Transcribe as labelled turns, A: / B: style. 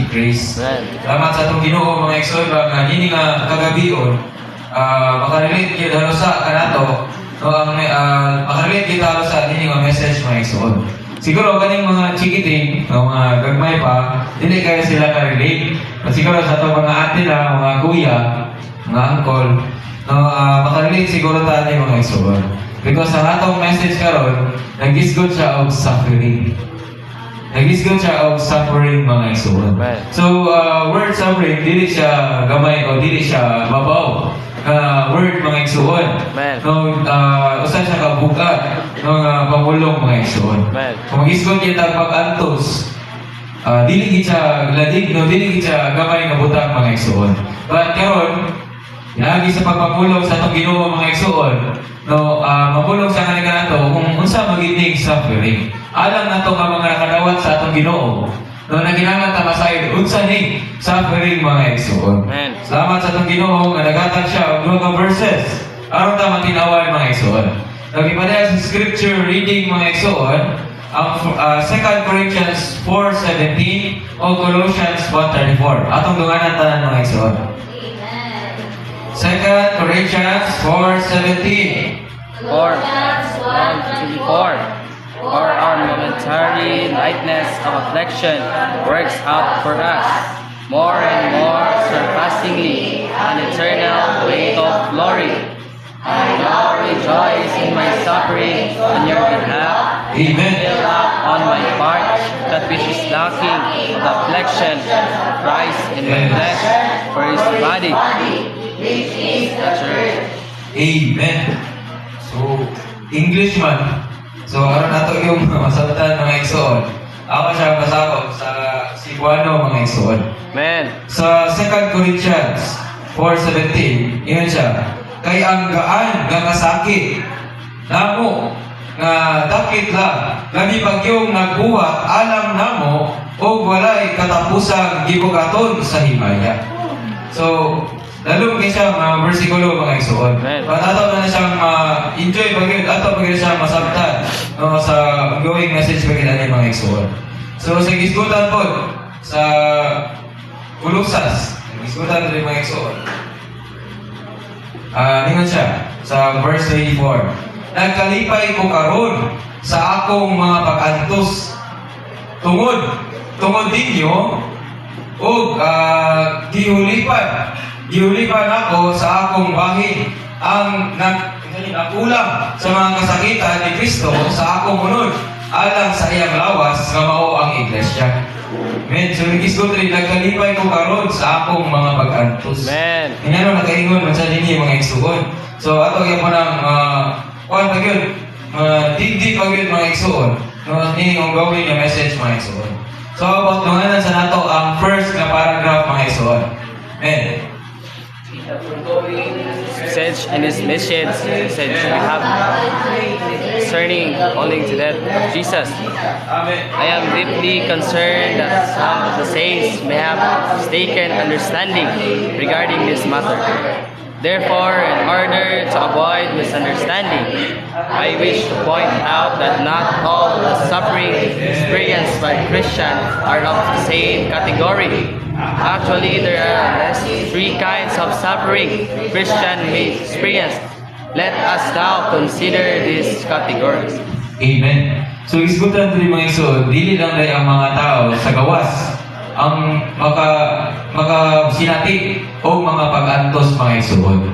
A: grace. Salamat sa itong Ginoo mga igsoon nga hindi nga kagabion makarelate gyud halusa kanato no ang makarelate gyud halusa hindi nga message mga igsoon. Siguro kaning mga chikiting no mga gagmay pa dili kaya sila ka-relate. Siguro sa itong mga ate na mga kuya, mga uncle no makarelate siguro ta ni mga igsoon. Because ang atong message karon nagisgot siya og suffering. Nagisgot siya og suffering mga igsoon. So word suffering dili siya gamay o dili siya mabaw. Word mga igsoon. No usa siya ka bugat no pamulong mga igsoon. Kung magisgot kita pag-antos dili gid siya ladig no dili gid siya gamay nga butang mga igsoon. But karon lagi sa pagpamulong sa atong Ginoo mga igsoon no mapulong sa kanila nato kung unsa magining suffering. Alam nato nga mga nakadawat sa atong Ginoo no naginahanglan ta masayod unsa ning suffering mga igsoon. Salamat sa atong Ginoo nga naghatag siya og 2 verses aron ta matinawan mga igsoon. Nagipadayag sa scripture reading mga igsoon ang 2 Corinthians 4:17 o Colossians 1:34. Atong dunganan tanan mga igsoon. 2 Corinthians 4:17.
B: For 1:24. For our momentary lightness of affliction works out for us more and more surpassingly an eternal weight of glory. I now rejoice in my suffering on your behalf.
A: Amen.
B: Fill up on my part that which is lacking of the affliction of Christ in my flesh for his body, which is the church.
A: Amen. So, English man. So, aron nato yung masabtan mga igsoon. Ako siya masabot sa Cebuano mga igsoon.
B: Amen.
A: Sa 2 Corinthians 4:17, yun siya. Kay ang gaan nga kasakit namo nga dakit lang labi pagyong nagbuhat alam namo o walay katapusang gibugaton sa himaya. So, lalo kay siya mga bersikulo mga igsoon. Patato na siyang enjoy bagay ato bagay siya masabtan no sa ongoing message bagay ani mga igsoon. So sa gisgutan po sa Colosas, gisgutan rin mga igsoon. Ningon siya sa verse 24. Nagkalipay ko karon sa akong mga pag-antos tungod ninyo ug giulipan ako sa akong bahin ang nakulang sa mga kasakitan ni Kristo sa akong unod alang sa iyang lawas nga mao ang iglesia. Amen. So nagisgot rin nagkalipay ko karon sa akong mga pag-antos.
B: Amen.
A: Ingano nakaingon man sa dinhi mga igsoon. So ato gyud mo nang kuan pa gyud digdi pa gyud mga igsoon. No ini ang gawin nga message mga igsoon. So about dunganan sa nato ang first na paragraph mga igsoon. Amen.
B: Message and his mission message we have concerning calling to death of Jesus. I am deeply concerned that some of the saints may have mistaken understanding regarding this matter. Therefore, in order to avoid misunderstanding, I wish to point out that not all the suffering experienced by Christians are of the same category. Actually, there are at least 3 kinds of suffering Christian may experience. Let us now consider these categories.
A: Amen. So isgutan rin mga igsoon, dili lang dahil ang mga tao sa gawas ang maka sinati o mga pag-antos mga igsoon.